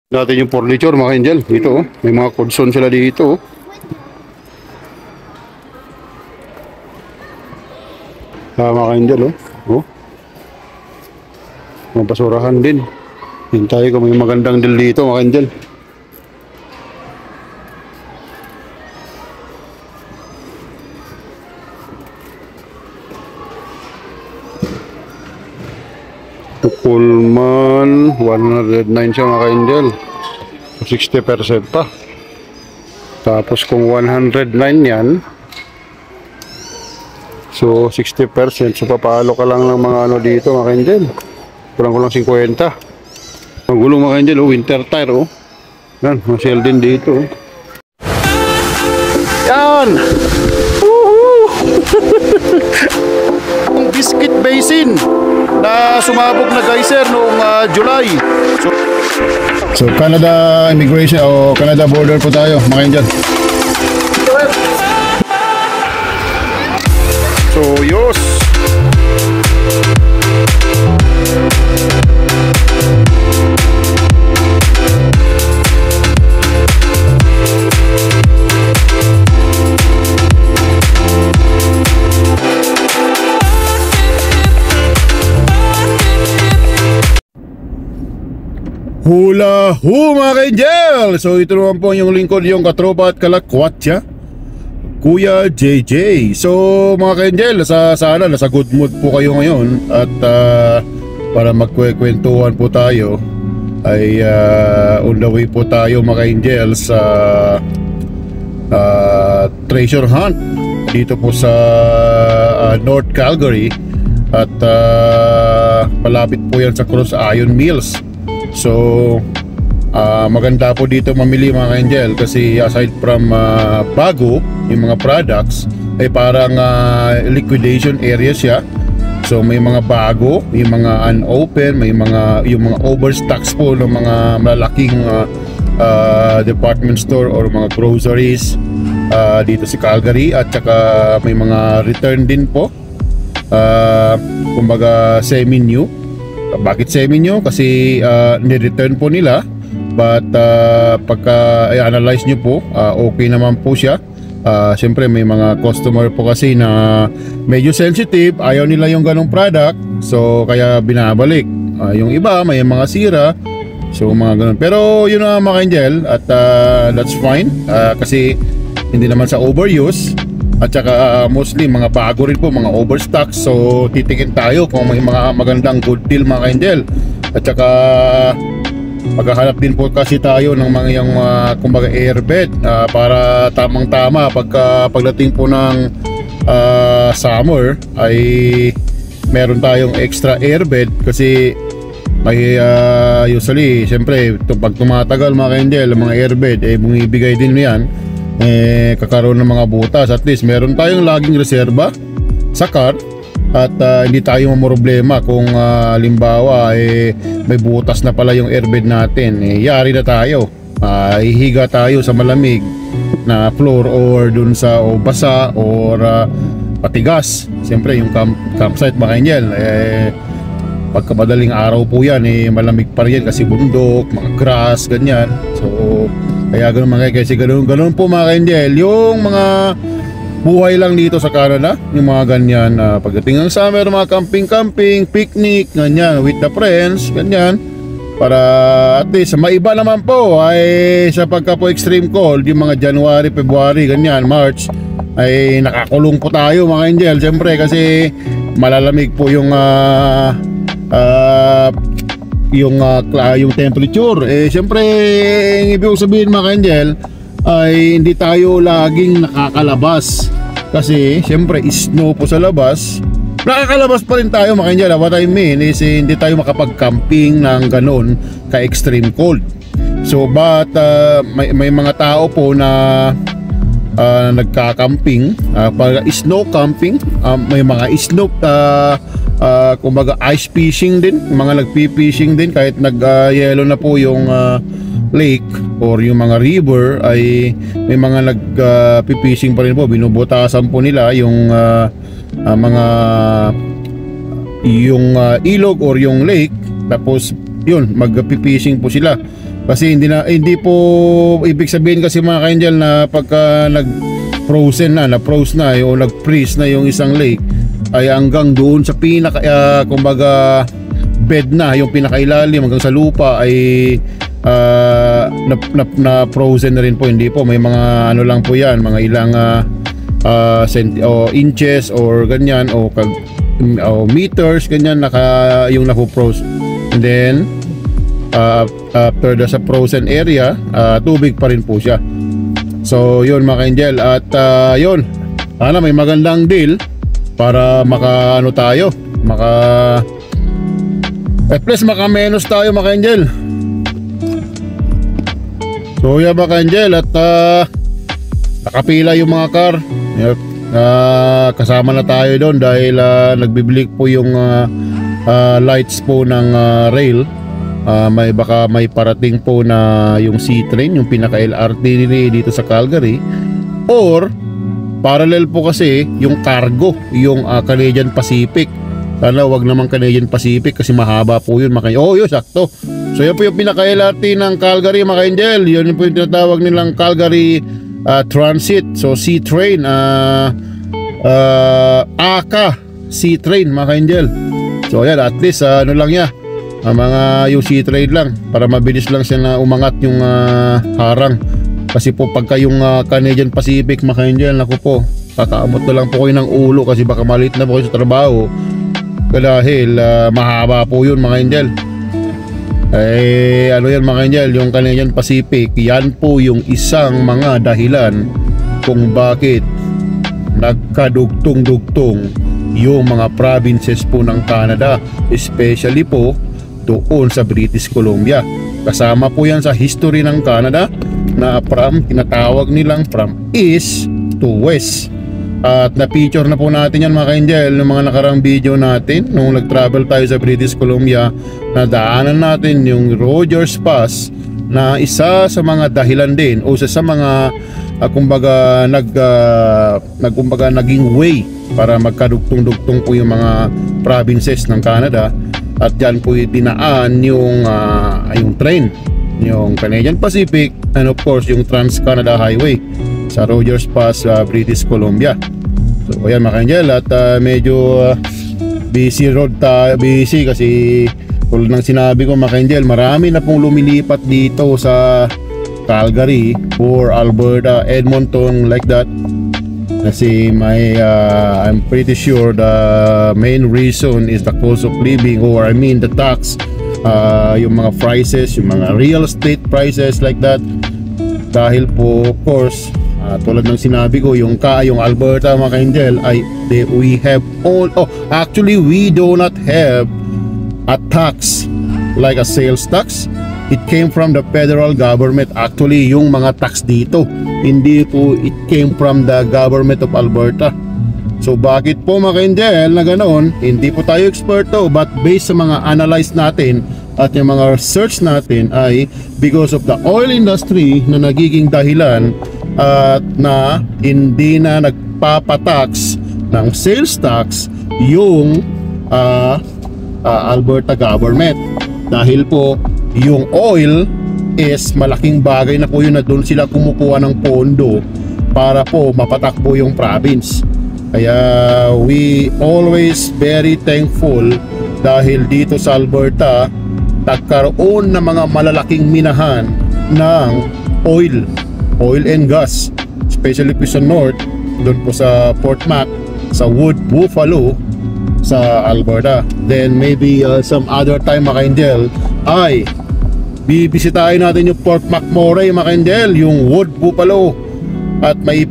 Natin yung furniture mga angel. Dito oh. May mga kodson sila dito oh. Mga angel oh. Oh. Mga basurahan din. Hintay ko may magandang deal dito mga angel. Pullman 109 siya mga ka-angel, 60% pa. Tapos kung 109 yan, so 60%, so papalo ka lang ng mga ano dito mga ka-angel, kulang 50. Magulo mga ka-angel oh, winter tire oh. Yan, masel din dito oh. Yan. Yung Biscuit Basin na sumabog na geyser noong July. So Canada immigration o Canada border po tayo mga Indian. So yos. Hula ho mga ka-angel! So ito naman po yung lingkod yung katropa at kalakwatya, Kuya JJ. So mga ka-angel, sana nasa good mood po kayo ngayon. At para magkwekwentuhan po tayo ay on the way po tayo mga ka-angel sa treasure hunt dito po sa North Calgary. At malapit po yan sa Cross Iron Mills. So maganda po dito mamili mga angel kasi aside from bago yung mga products ay parang liquidation area siya. So may mga bago, yung mga unopen, may mga yung mga overstocks po ng mga malalaking department store or mga groceries dito sa Calgary. At saka may mga return din po, kumbaga semi-new. Bakit semi-new? Kasi ni-return po nila. But pagka i-analyze nyo po, okay naman po siya. Siyempre may mga customer po kasi na medyo sensitive, ayaw nila yung ganong product, so kaya binabalik. Yung iba may mga sira, so mga ganon. Pero yun na mga angel. At that's fine, kasi hindi naman sa overuse. At saka mostly mga bago rin po, mga overstock. So titikin tayo kung may mga magandang good deal mga ka-angel. At saka maghahanap din po kasi tayo ng mga yung kumbaga airbed, para tamang tama pagdating po ng summer ay meron tayong extra airbed. Kasi may usually siyempre pag tumatagal mga ka-angel, mga airbed bumibigay din yan, kakaroon ng mga butas. At least meron tayong laging reserba sa car. At hindi tayo mamroblema kung limbawa may butas na pala yung airbed natin, yari na tayo. Hihiga tayo sa malamig na floor or dun sa basa or patigas. Siyempre yung campsite mga angel, pagka madaling araw po yan malamig pa rin kasi bundok, mga grass, ganyan. So kaya ganun mga kasi ganun po mga ka-angel yung mga buhay lang dito sa Canada, yung mga ganyan. Pagdating ng summer, mga camping, picnic, ganyan, with the friends, ganyan. Para at least maiba naman po ay sa pagka po extreme cold, yung mga January, February, ganyan, March, ay nakakulong po tayo mga angel. Siyempre kasi malalamig po yung temperature. Siyempre ibig sabihin mga angel ay hindi tayo laging nakakalabas kasi siyempre snow po sa labas. Nakakalabas pa rin tayo mga angel. What I mean is hindi tayo makapag-camping ng ganon ka-extreme cold. So but may mga tao po na nagka-camping, pag snow camping, may mga snow kumbaga ice fishing din, mga nagpi-fishing din kahit nag-yellow na po yung lake or yung mga river, ay may mga nagpi-fishing pa rin po. Binubutasan po nila yung mga ilog or yung lake, tapos yun magpi-fishing po sila. Kasi hindi po ibig sabihin kasi mga ka-angel na pagka nag-frozen na froze na o nag-freeze na yung isang lake ay hanggang doon sa pinaka kumbaga bed na, yung pinakailalim hanggang sa lupa ay na frozen na rin po. Hindi po, may mga ano lang po yan, mga ilang inches or ganyan o meters ganyan yung napo-froze. And then after sa frozen area, tubig pa rin po siya. So yun mga ka-angel, at yun, sana may magandang deal para maka-ano tayo, at least maka-menos tayo mga ka-angel. So yan mga ka-angel, at nakapila yung mga car. Yep. Kasama na tayo doon dahil nagbiblink po yung lights po ng rail. Baka may parating po na yung C-train, yung pinaka LRT dito sa Calgary, or parallel po kasi yung cargo, yung Canadian Pacific. Sana wag naman Canadian Pacific kasi mahaba po yun mga. Oh yun, sakto. So yan po yung pinaka LRT ng Calgary mga angel. Yun po yung tinatawag nilang Calgary Transit. So C-train, ACA C-train mga angel. So yan, at least ano lang yan, mga yung C-train lang para mabilis lang siya na umangat yung harang. Kasi po pagka yung Canadian Pacific mga angel, naku po, kakaamot na lang po kayo ng ulo kasi baka malit na po kayo sa trabaho dahil mahaba po yun mga angel. Ano yan mga angel, yung Canadian Pacific, yan po yung isang mga dahilan kung bakit nagkadugtong-dugtong yung mga provinces po ng Canada, especially po doon sa British Columbia. Kasama po yan sa history ng Canada na tinatawag nilang from east to west. At na-feature na po natin yan mga ka-angel ng mga nakarang video natin nung nag-travel tayo sa British Columbia, na daanan natin yung Rogers Pass na isa sa mga dahilan din o sa mga kumbaga naging way para magkadugtong-dugtong po yung mga provinces ng Canada. At dyan po dinaan yung train, yung Canadian Pacific, and of course yung Trans-Canada Highway sa Rogers Pass, British Columbia. So ayan mga ka-angel, at medyo busy kasi tulad ng sinabi ko mga ka-angel, marami na pong lumilipat dito sa Calgary or Alberta, Edmonton, like that. Kasi I'm pretty sure the main reason is the cost of living, or the tax, yung mga prices, yung mga real estate prices like that. Dahil po of course tulad ng sinabi ko, yung Alberta mga ka-angel ay we do not have a tax like a sales tax. It came from the federal government. Actually yung mga tax dito, hindi po it came from the government of Alberta. So bakit po mga ka-angel na ganoon? Hindi po tayo eksperto, but based sa mga analyze natin at yung mga research natin ay because of the oil industry na nagiging dahilan at na hindi na nagpapatax ng sales tax yung Alberta government. Dahil po yung oil is malaking bagay na po yun, na doon sila kumukuha ng pondo para po mapatakbo yung province. Kaya we always very thankful dahil dito sa Alberta nagkaroon ng mga malalaking minahan ng oil and gas, especially po sa north, doon po sa Fort Mac, sa Wood Buffalo sa Alberta. Then maybe some other time mga ka-angel ay bibisitahin natin yung Fort McMurray mga ka-angel, yung Wood Buffalo, at may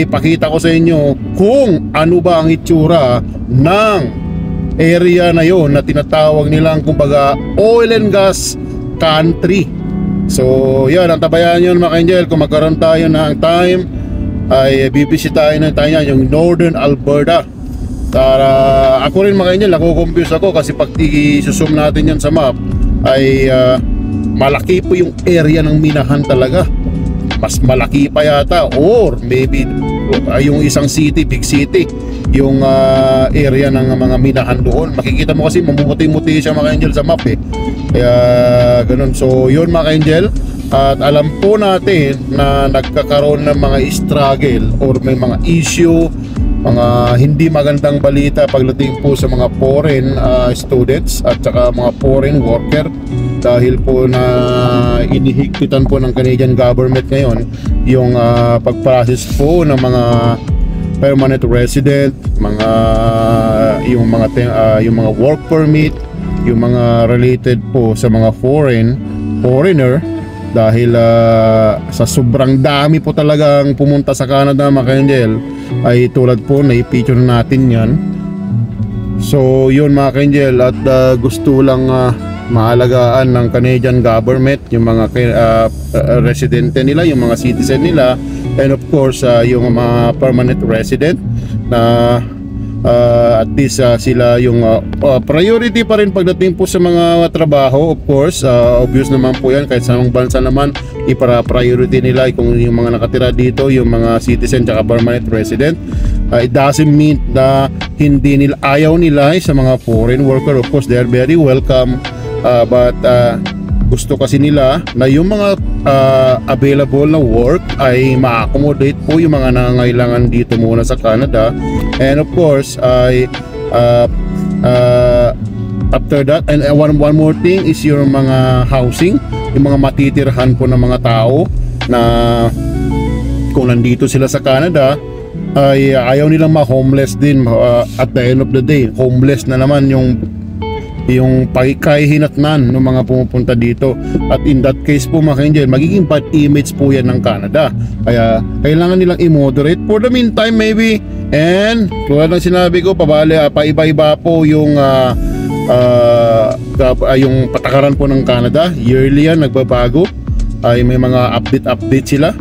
pakita ko sa inyo kung ano ba ang itsura ng area na yon na tinatawag nilang kumbaga oil and gas country. So yan, ang tabayan yun mga ka-angel. Kung magkaroon tayo ng time ay bibisitahin na tayo yung Northern Alberta. Ako rin mga ka-angel, nakukompuse ako kasi pag i-zoom natin yan sa map ay malaki po yung area ng minahan talaga. Mas malaki pa yata, or maybe yung isang city, big city, yung area ng mga minahan doon. Makikita mo kasi mamumuti-muti siya mga ka-angel sa map eh. Kaya ganun. So yun mga ka-angel, at alam po natin na nagkakaroon ng mga struggle or may mga issue, mga hindi magandang balita pagdating po sa mga foreign students at saka mga foreign worker, dahil po na inihigpitan po ng Canadian government ngayon yung pag-process po ng mga permanent resident, yung mga work permit, yung mga related po sa mga foreigner, dahil sa sobrang dami po talagang pumunta sa Canada mga ka-angel, ay tulad po na i-feature natin yan. So yun mga ka-angel, at gusto lang maalagaan ng Canadian government yung mga residente nila, yung mga citizen nila, and of course yung mga permanent resident na at least sila yung priority pa rin pagdating po sa mga trabaho. Of course, obvious naman po yan, kahit sa anong bansa naman priority nila kung yung mga nakatira dito, yung mga citizen at permanent resident. It doesn't mean na hindi nila, ayaw nila sa mga foreign worker. Of course, they are very welcome, but gusto kasi nila na yung mga available na work ay ma-accommodate po yung mga nangangailangan dito muna sa Canada. And of course ay after that, and one more thing is yung mga housing, yung mga matitirhan po ng mga tao na kung nandito sila sa Canada ay ayaw nilang ma-homeless din. At the end of the day, homeless na naman yung kahihinatnan ng mga pumupunta dito. At in that case po mga ka-angel, magiging bad image po yan ng Canada. Kaya kailangan nilang i-moderate for the meantime maybe. And tulad ng sinabi ko, paiba-iba po yung patakaran po ng Canada. Yearly yan, nagbabago. Ay may mga update sila.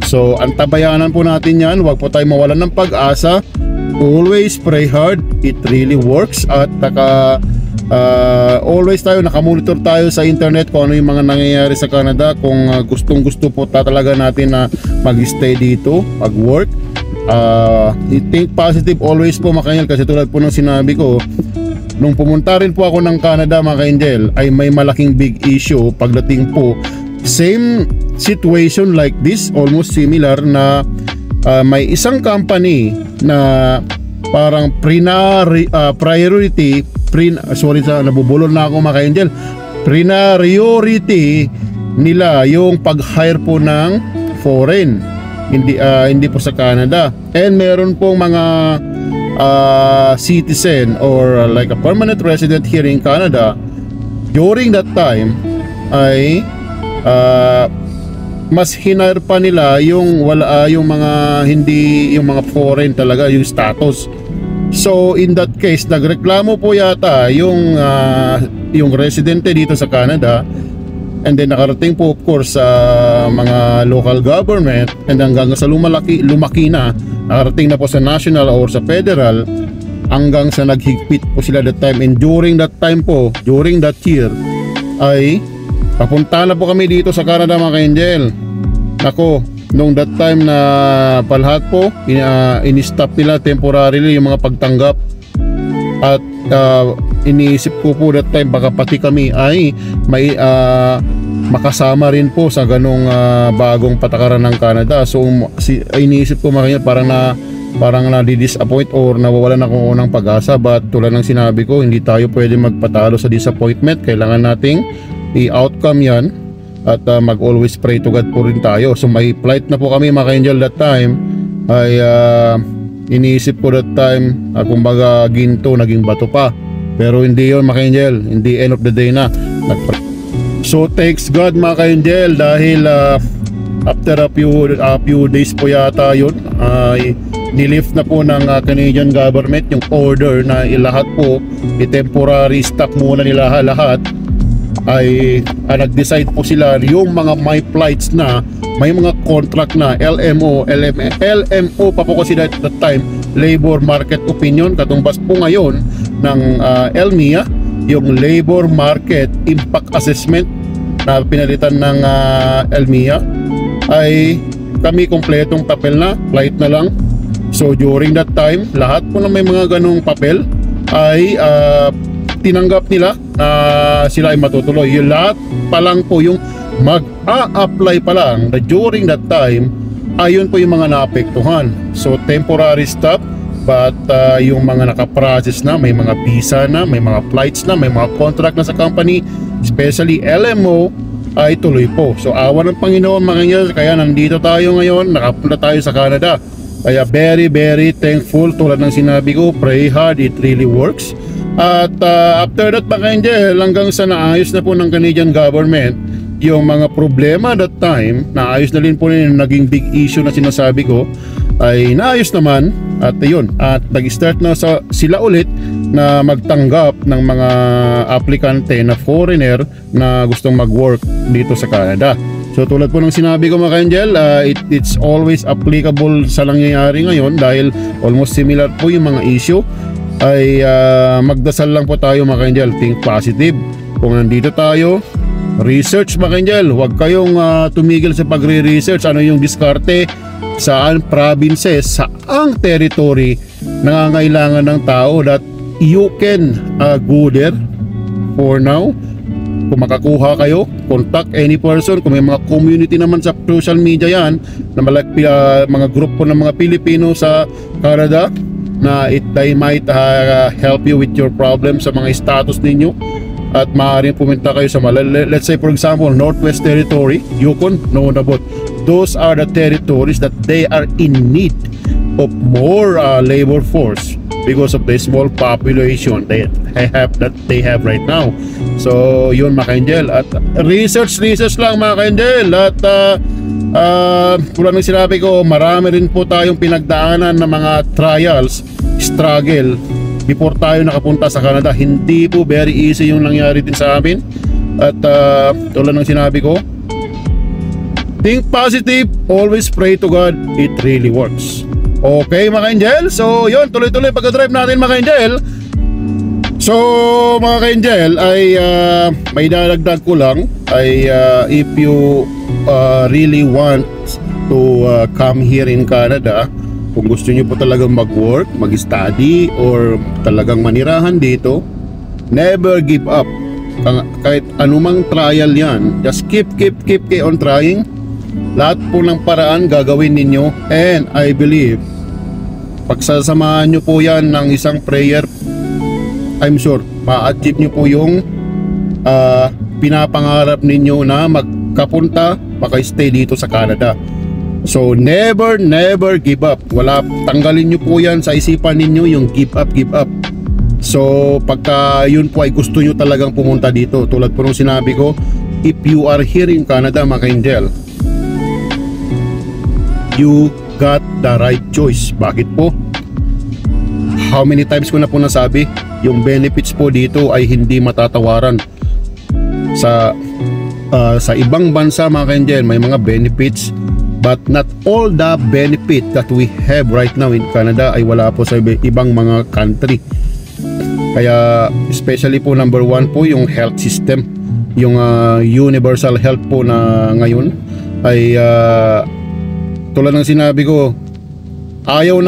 So antabayanan po natin yan. Huwag po tayo mawalan ng pag-asa. Always pray hard. It really works. At always tayo nakamonitor tayo sa internet kung ano yung mga nangyayari sa Canada. Kung gustong gusto po talaga natin na mag-stay dito, mag-work, think positive always po mga ka-angel. Kasi tulad po ng sinabi ko, nung pumunta rin po ako ng Canada mga ka-angel, ay may malaking big issue pagdating po, same situation like this, almost similar, na may isang company na parang nabubulol na ako mga ka-angel, priority nila yung pag-hire po ng foreign, hindi po sa Canada. And meron pong mga citizen or like a permanent resident here in Canada. During that time ay mas hinire pa nila yung mga foreign talaga, yung status. So in that case, nagreklamo po yata yung residente dito sa Canada, and then nakarating po of course sa mga local government, and hanggang sa lumaki na, nakarating na po sa national or sa federal, hanggang sa naghigpit po sila that time. And during that time po, during that year, ay papunta na po kami dito sa Canada mga ka-angel. Nako, nung that time na palhat po in-stop nila temporarily yung mga pagtanggap. At iniisip ko po that time baka pati kami ay may makasama rin po sa ganong bagong patakaran ng Canada. So iniisip ko mga parang na-disappoint or nawawalan ako ng pag-asa. But tulad ng sinabi ko, hindi tayo pwede magpatalo sa disappointment. Kailangan nating i-outcome yan, at mag-always pray to God po rin tayo. So may flight na po kami mga ka-angel that time. Ay iniisip ko that time, kumbaga ginto naging bato pa. Pero hindi yun mga ka-angel, hindi end of the day na. So thanks God mga ka-angel, dahil after a few days po yata yun, nilift na po ng Canadian government yung order na lahat po i-temporary stop muna nila lahat. Ay nag-decide po sila yung mga may flights na may mga contract na LMO pa po kasi that time, labor market opinion, katumbas po ngayon ng LMIA, yung labor market impact assessment na pinalitan ng LMIA. Ay kami kompletong papel na, flight na lang. So during that time, lahat po na may mga ganong papel ay tinanggap nila na sila ay matutuloy. Yung lahat pa lang po yung mag-a-apply pa lang na during that time, ayun po yung mga naapektuhan. So temporary stop, but yung mga nakaprocess na, may mga visa na, may mga flights na, may mga contract na sa company, especially LMO, ay tuloy po. So awa ng Panginoon mga kanyel, kaya nandito tayo ngayon, nakapunta tayo sa Canada. Kaya very very thankful. Tulad ng sinabi ko, pray hard, it really works. At after that mga kanyel, hanggang sa naayos na po ng Canadian government yung mga problema that time, naayos na rin po yung naging big issue na sinasabi ko, ay naayos naman. At yun, at nag-start na sila ulit na magtanggap ng mga aplikante na foreigner na gustong mag-work dito sa Canada. So tulad po ng sinabi ko mga ka-angel, it's always applicable sa nangyayari ngayon dahil almost similar po yung mga issue. Ay magdasal lang po tayo mga ka-angel, think positive. Kung nandito tayo, research mga ka-angel, huwag kayong tumigil sa pagre-research. Ano yung diskarte, saan provinces, saang territory nangangailangan ng tao that you can go there for now. Kung makakuha kayo, contact any person. Kung may mga community naman sa social media yan na mga grupo ng mga Pilipino sa Canada na they might help you with your problem sa mga status ninyo, at maaaring pumunta kayo sa let's say for example Northwest Territory, Yukon, Nunavut. Those are the territories that they are in need of more labor force because of the small population they have right now. So yun mga ka-angel, at research lang mga ka-angel. At tulad ng sinabi ko, marami rin po tayong pinagdaanan ng mga trials, struggle before tayo nakapunta sa Canada. Hindi po very easy yung nangyari din sa amin. At tulad ng sinabi ko, think positive, always pray to God, it really works. Okay mga ka-angel, so yun, tuloy-tuloy pagka-drive natin mga ka-angel. So mga ka-angel ay may dadagdag ko lang ay if you really want to come here in Canada, kung gusto nyo po talagang mag-work, mag-study, or talagang manirahan dito, never give up. Kahit anumang trial yan, just keep on trying. Lahat po ng paraan gagawin ninyo, and I believe pagsasamahan nyo po yan ng isang prayer, I'm sure ma-achieve nyo po yung pinapangarap ninyo na magkapunta, maka-stay dito sa Canada. So never give up. Tanggalin nyo po yan sa isipan ninyo yung give up. So pagka yun po ay gusto nyo talagang pumunta dito, tulad po nung sinabi ko, if you are here in Canada mga ka-angel, you got the right choice. Bakit po? How many times ko na po nasabi, yung benefits po dito ay hindi matatawaran. Sa ibang bansa mga ka-angel, may mga benefits, but not all the benefit that we have right now in Canada ay wala po sa ibang mga country. Kaya especially po number one po yung health system, yung universal health po na ngayon ay tulad ng sinabi ko, ayaw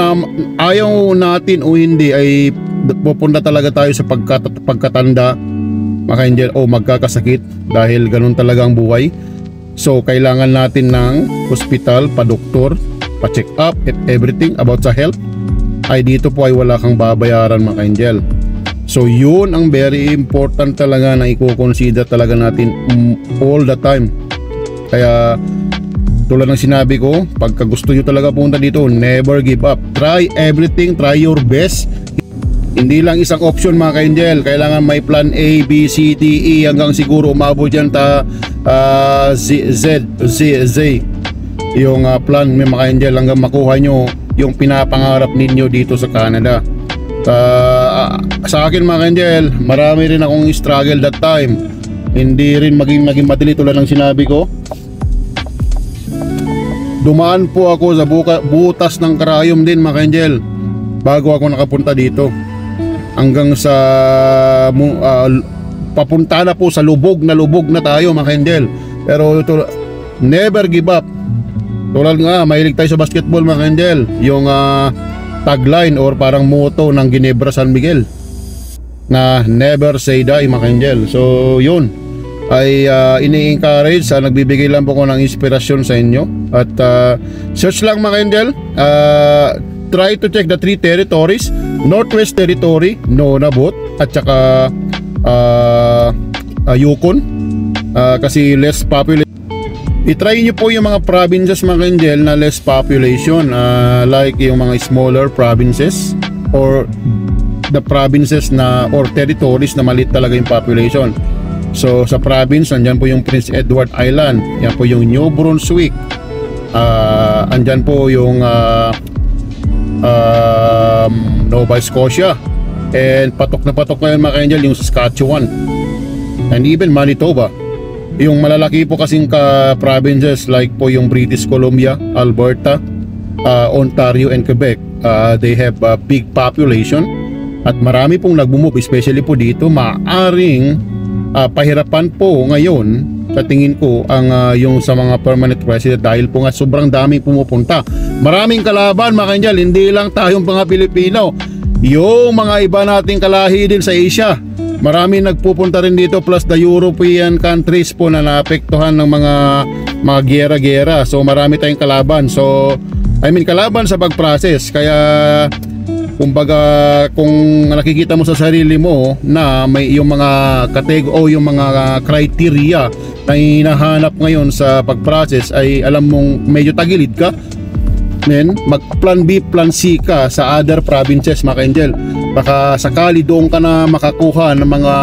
natin o hindi ay pupunta talaga tayo sa pagkatanda mga ka-angel, o magkakasakit, dahil ganun talaga ang buhay. So kailangan natin ng hospital, pa-doktor, pa-check up at everything about sa health. Ay dito po ay wala kang babayaran mga ka-angel. So yun ang very important talaga na i-consider talaga natin all the time. Kaya tulad ng sinabi ko, pagka gusto nyo talaga punta dito, never give up. Try everything, try your best. Hindi lang isang option mga ka-angel, kailangan may plan A, B, C, D, E hanggang siguro umabot dyan Z yung plan may mga ka-angel hanggang makuha nyo yung pinapangarap ninyo dito sa Canada. Sa akin mga ka-angel, marami rin akong struggle that time. Hindi rin maging madali tulad ng sinabi ko. Dumaan po ako sa butas ng karayom din mga ka-angel bago ako nakapunta dito. Hanggang sa papunta na po sa lubog na tayo mga ka-angel. Pero never give up. Tulad nga, mahilig tayo sa basketball mga ka-angel, yung tagline or parang motto ng Ginebra San Miguel, na never say die mga ka-angel. So yun ay ini-encourage, nagbibigay lang po ko ng inspirasyon sa inyo. At search lang mga ka-angel, try to check the 3 territories: Northwest Territory, Nunavut, at saka Yukon, kasi less population. I-try nyo po yung mga provinces mga ka-angel na less population, like yung mga smaller provinces or the provinces na or territories na maliit talaga yung population. So sa province, andyan po yung Prince Edward Island, yan po yung New Brunswick, andyan po yung Nova Scotia, and patok na patok ngayon mga ka-angel yung Saskatchewan, and even Manitoba. Yung malalaki po kasing provinces like po yung British Columbia, Alberta, Ontario, and Quebec, they have a big population at marami pong nagmumove, especially po dito. Maaring pahirapan po ngayon sa tingin ko ang yung sa mga permanent resident dahil po nga sobrang daming pumupunta. Maraming kalaban mga ka-angel, hindi lang tayong mga Pilipino, yung mga iba nating kalahi din sa Asia, marami nagpupunta rin dito, plus the European countries po na naapektuhan ng mga giyera-giyera. So marami tayong kalaban. So kalaban sa pag-process. Kaya kumbaga kung nakikita mo sa sarili mo na may yung mga o yung mga criteria na hinahanap ngayon sa pag-process ay alam mong medyo tagilid ka, then mag plan B, plan C ka sa other provinces mga ka-angel. Baka sakali doon ka na makakuha ng mga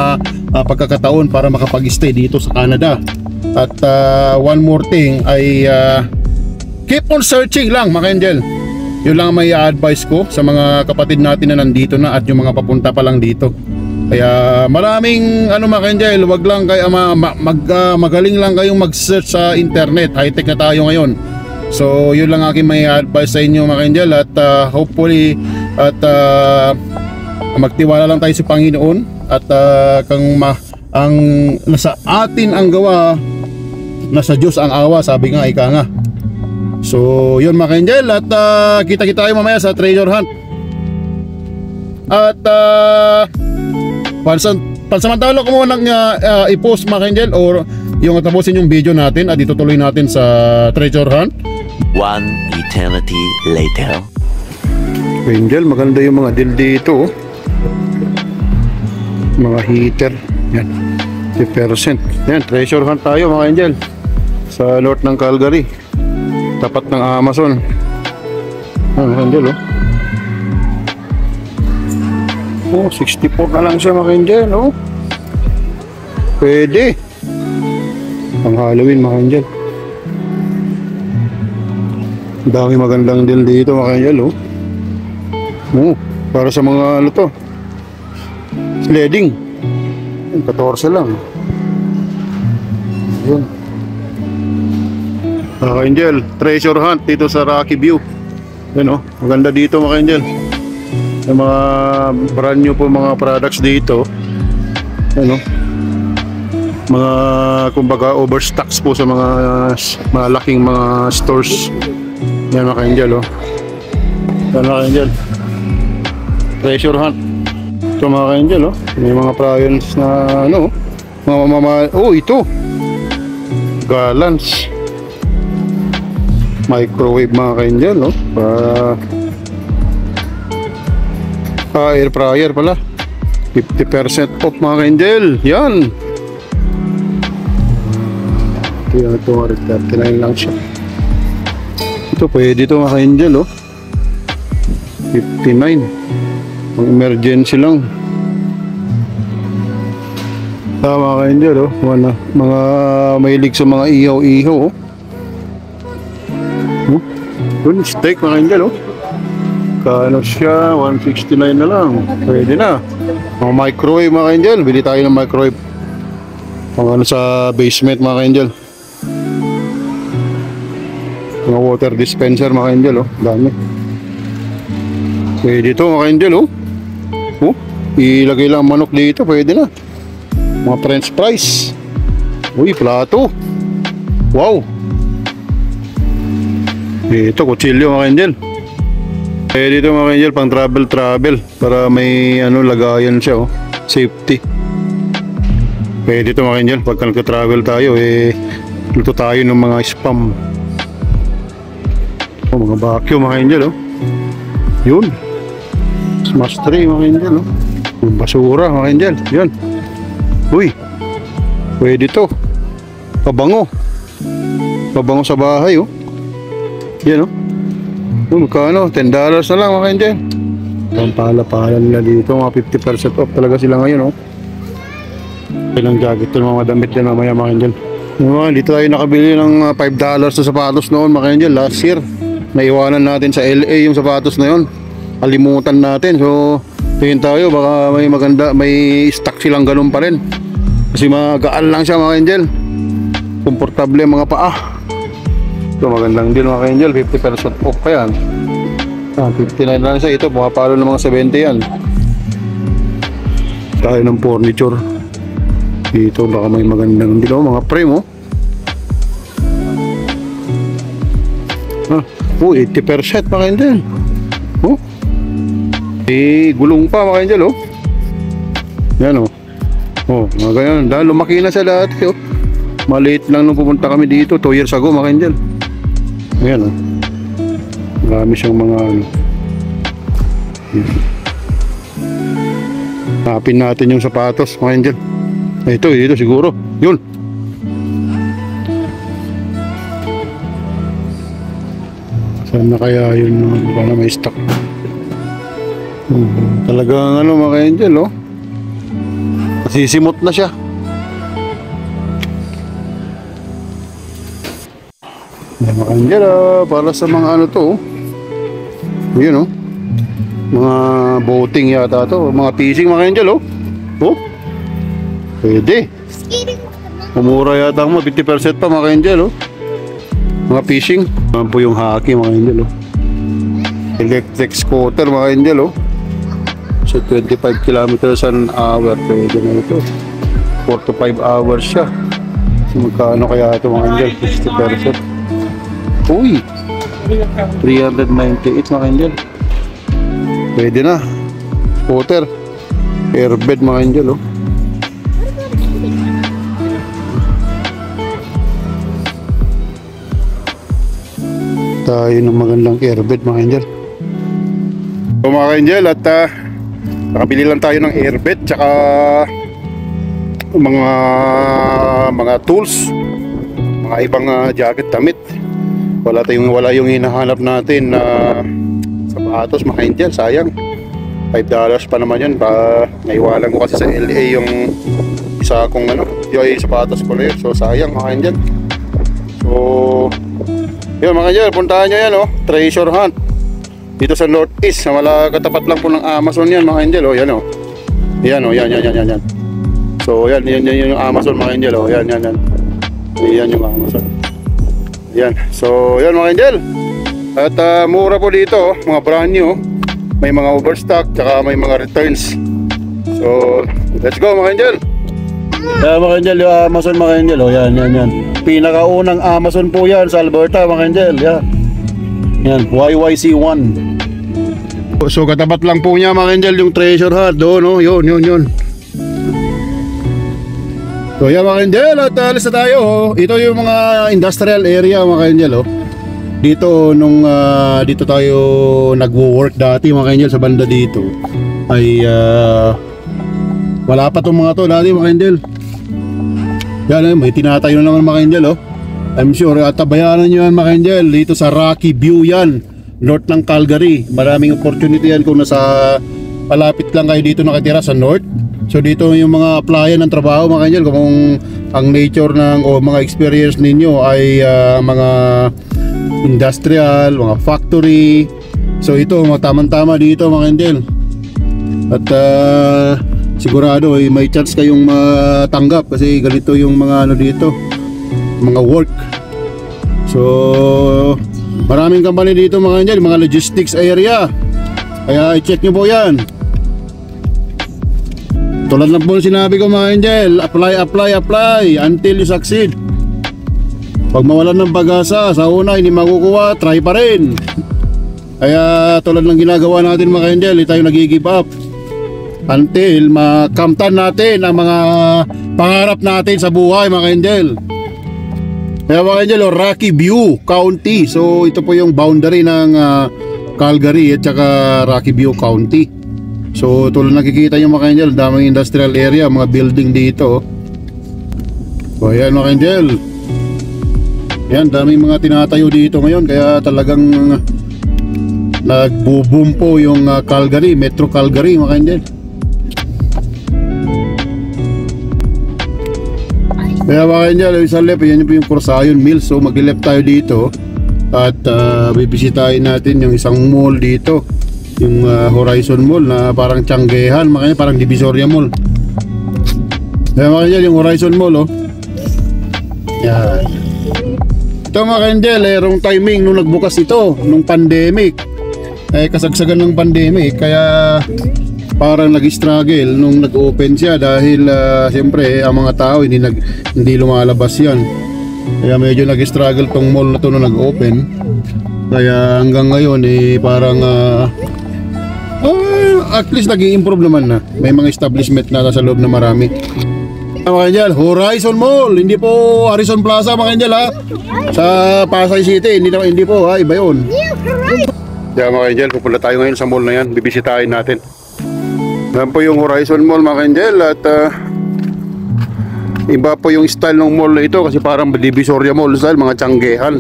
pagkakataon para makapag-stay dito sa Canada. At one more thing ay keep on searching lang mga ka-angel. Yun lang may advice ko sa mga kapatid natin na nandito na at yung mga papunta pa lang dito. Kaya maraming mga ka-angel, wag lang kayo magaling lang kayong mag-search sa internet. High-tech na tayo ngayon. So yun lang aking may advice sa inyo mga ka-angel. At hopefully at magtiwala lang tayo sa Panginoon. At ang nasa atin ang gawa, nasa Diyos ang awa, sabi nga, ika nga. So yun mga ka-angel. At kita-kita tayo mamaya sa treasure hunt. At pansamantala ko muna i-post mga ka-angel or yung tapusin yung video natin at itutuloy natin sa treasure hunt. One eternity later. Angel, maganda yung mga deal dito. Mga heater. Yan. 50%. Yan, treasure hunt tayo mga angel. Sa north ng Calgary. Tapat ng Amazon. Mga angel oh, 64 na lang siya mga angel oh. Pwede. Pang Halloween mga angel. Dami magandang deal dito mga angel oh. Para sa mga to sledding, 14 lang. Yun. Angel, treasure hunt dito sa Rocky View. Yan maganda dito mga angel. Yung mga brand new po mga products dito. Yan mga kumbaga overstocks po sa mga malaking mga stores. Yan mga angel Yan mga angel. Treasure hunt. Ito mga ka-angel may mga prions na mga ito gallons microwave mga ka-angel air fryer pala 50% off mga ka-angel. Yan ito 39 lang siya. Ito pwede ito mga ka-angel 59 ang emergency lang. Tama ka hindi mga mahilig sa mga ihaw-ihaw Dun steak mga angel kano siya 169 na lang. Pwede na. Mga microwave mga angel, bili tayo ng microwave mga sa basement mga angel. Mga water dispenser mga angel dami. Pwede ito mga angel ilagay lang manok dito, pwede na. Mga french fries. Uy, plato. Wow. Ito, kutsilyo mga angel. Pwede ito mga angel, pang travel para may lagayan siya Safety. Pwede ito mga angel. Pagka nagka-travel tayo, luto tayo ng mga spam. Oh, mga vacuum mga angel, oh. Yun. Smash tray mga angel, oh. Basura mga angel. Yan. Uy. Pwede to. Pabango. Pabango sa bahay, oh. Yan, oh. Magkano? $10 na lang mga angel. Ang pala-pala nila dito, mga 50% off talaga sila ngayon, oh. Ilang jacket to, mga damit din mamaya mga angel. Dito tayo nakabili ng $5 na sapatos noon mga angel, last year. Naiwanan natin sa LA yung sapatos na yun. Kalimutan natin, so tingin tayo baka may maganda, may stock silang ganun pa rin. Kasi magaan lang siya mga angel. Komportable ang mga paa. Ito magandang deal mga angel, 50% off pa yan. 59 lang siya. Ito pumapalo ng mga 70 yan. Tayo ng furniture. Dito baka may magandang deal, mga frame, oh. 80% mga angel. Oh. Gulong pa mga angel, oh. Yan, oh. Oh, mga ganyan. Dahil lumaki na siya lahat, oh. Maliit lang nung pumunta kami dito 2 years ago mga angel. Ayan, oh. Marami siyang mga hanapin natin yung sapatos mga angel. Ito siguro. Yun. Saan na kaya yun? Baka may stock. Talagang ano mga angel, oh. Nasisimot na siya. Mga angel, para sa mga ano to, oh. Yun, oh. Mga boating yata to. Mga fishing mga angel, oh. Oh. Pwede. Umura yata mo, 50% pa mga angel, oh. Mga fishing. Naman po yung haki mga angel, oh. Electric scooter mga angel, oh. So 25 kilometers an hour. Pwede na ito. 4 to 5 hours siya. So magkano kaya ito mga angel? 60%. Uy, 398 mga angel. Pwede na. Scooter. Airbed mga angel, oh. Tayo ng magandang airbed mga angel. So mga angel, at nakabili lang tayo ng airbed tsaka mga tools, mga ibang jacket, damit. Wala yung hinahanap natin na sapatos mga angel, sayang. $5 pa naman yun. Naiwanan ko kasi sa LA yung isa kong yung sapatos ko na yun. So sayang mga angel. So yun mga angel, puntahan nyo yan, oh. Treasure Hunt dito sa Northeast. Katapat lang po ng Amazon yan mga angel, oh. Yan, oh. Yan, oh. Yan. So yan yung Amazon mga angel, oh. Yan yung Amazon. Yan. So yan mga angel. At mura po dito, oh. Mga brand new, oh. May mga overstock tsaka may mga returns. So let's go mga angel. Mga angel, yung Amazon mga angel, oh. Yan. Pinakaunang Amazon po yan sa Alberta mga angel. Yan, YYC1. So katapat lang po niya mga angel yung Treasure Hunt doon, oh. Yun. So yan mga angel, at alis na tayo, oh. Ito yung mga industrial area mga angel, oh. Dito dito tayo nagwo-work dati mga angel, sa banda dito ay wala pa tong mga to dati mga angel. Yan, may tinatayo na naman mga angel, oh. I'm sure at bayaran nyo yan mga angel. Dito sa Rocky View yan, north ng Calgary. Maraming opportunity yan kung nasa palapit lang kayo dito nakatira sa north. So dito yung mga applyan ng trabaho mga angel, kung ang nature o mga experience ninyo ay mga industrial, mga factory. So ito tamang-tama dito mga angel. At sigurado may chance kayong matanggap kasi ganito yung mga dito, mga work. So maraming company dito mga angel, mga logistics area. Kaya i-check nyo po yan. Tulad lang po sinabi ko mga angel, apply until you succeed. Pag mawalan ng pag-asa sa una hindi makukuha, try pa rin. Kaya tulad ng ginagawa natin mga angel, tayo nag-give up. until makamtan natin ang mga pangarap natin sa buhay, mga Angel. Kaya mga Angel, Rocky View County. So ito po yung boundary ng Calgary at saka Rocky View County. So tulad nakikita nyo mga Angel, daming industrial area, mga building dito. So ayan mga Angel, yan, daming mga tinatayo dito ngayon. Kaya talagang nagbo-boom po yung Calgary, Metro Calgary mga Angel. Kaya mga Angel, sa left, yan po yung Corsayon Mills. So mag-left tayo dito at bibisitahin natin yung isang mall dito, yung Horizon Mall na parang Tianggehan, makanya parang Divisoria Mall. Kaya mga Angel, yung Horizon Mall, oh. Yan. Ito mga Angel, wrong timing nung nagbukas ito, nung pandemic. Kasagsagan ng pandemic, kaya parang nag-struggle nung nag-open siya dahil siyempre ang mga tao hindi lumalabas yan. Kaya medyo nag-struggle tong mall na to nung nag-open. Kaya hanggang ngayon parang at least nag-i-improve naman na. May mga establishment na sa loob na marami. Mga Angel, Horizon Mall, hindi po Harrison Plaza mga Angel, ha. Sa Pasay City, hindi po, ha, iba yun. Kaya mga Angel, pupunta tayo ngayon sa mall na yan, bibisitahin natin. Yan po yung Horizon Mall mga Angel, at iba po yung style ng mall na ito kasi parang Divisoria Mall style, mga Tianggehan.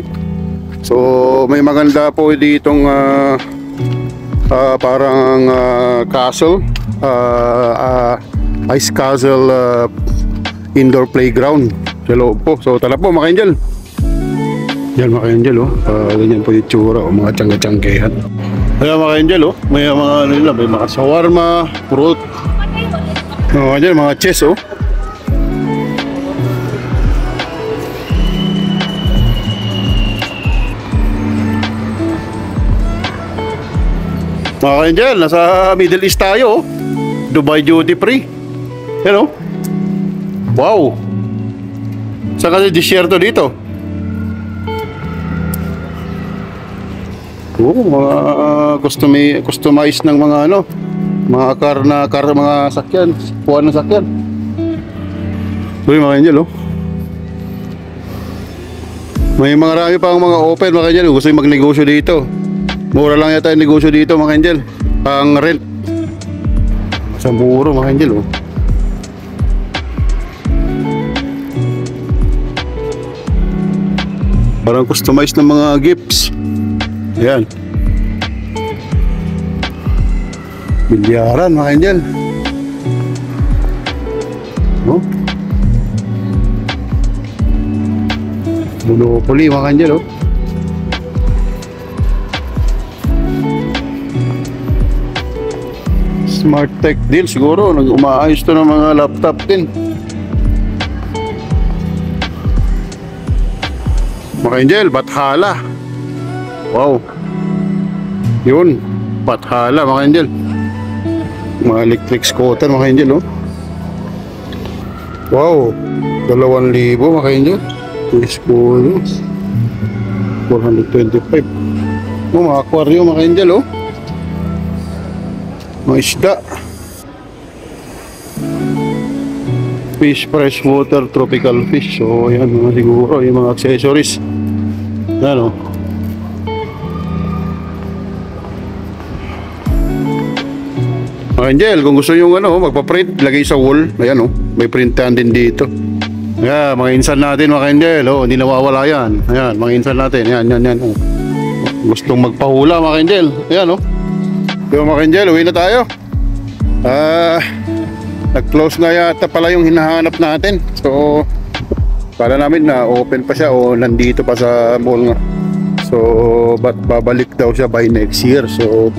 So may maganda po ditong parang castle, ice castle, indoor playground sa loob po. So tala po mga Angel. Yan mga Angel, oh. Ganyan po yung tsura, oh, mga Tianggehan. Kaya mga Angel, oh, may mga nila, may mga shawarma, fruit. Mga Angel, mga chess, oh. Mga Angel, nasa Middle East tayo, oh. Dubai duty free. Yan, oh. Wow. Saan kasi disyerto dito? Mga customized ng mga mga mga sakyan, puwan ng sakyan. Uy mga Angel, oh. May marami pang mga open mga Angel, gusto yung magnegosyo dito. Mura lang yata yung negosyo dito mga Angel, pang rent. Sa muro mga Angel, oh. Parang customized ng mga gifts. Ayan. Bilyaran mga Angel. Oh. Monopoly mga Angel, oh. Smart Tech deal siguro. Nag-umaayos to ng mga laptop din. Mga Angel, Bathala. Wow. Yun, Bathala mga Angel. Mga electric scooter mga Angel, oh. Wow, 2,000 mga Angel. Scooter 425. Oh, mga aquarium mga Angel, oh. Mga isda. Fish, freshwater, tropical fish. So yan mga siguro yung mga accessories. Yan, oh. Angel, kung gusto nyo magpa-print, lagay sa wall. Ayan, oh, may printan din dito. Ayan, mga insan natin mga Angel, oh, hindi nawawala yan. Ayan, mga insan natin, yan, oh. Gustong magpahula mga Angel. Ayan, oh. So mga Angel, uwi na tayo. Nag-close na yata pala yung hinahanap natin. So para namin na open pa siya o nandito pa sa mall nga. So babalik daw siya by next year. So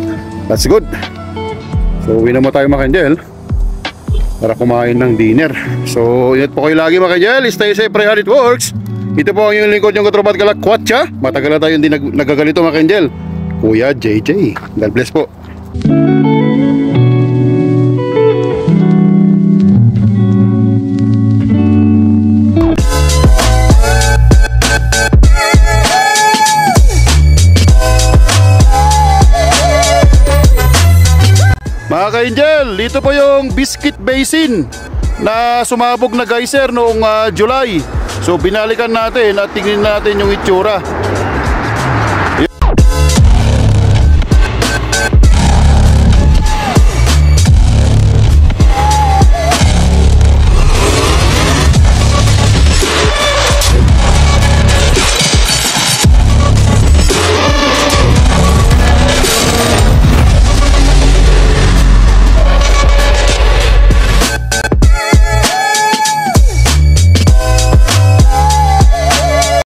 that's good. So uwi na mo tayo mga Angel para kumain ng dinner. So ingat po kayo lagi mga Angel. Stay safe, pray hard, it works. Ito po ang inyong lingkod yung katropat Kalakwatsa. Matagal na tayo hindi nagagalito mga Angel. Kuya JJ, God bless po. Mga Mga ka-Angel, dito po yung Biscuit Basin na sumabog na geyser noong July. So binalikan natin at tingnan natin yung itsura.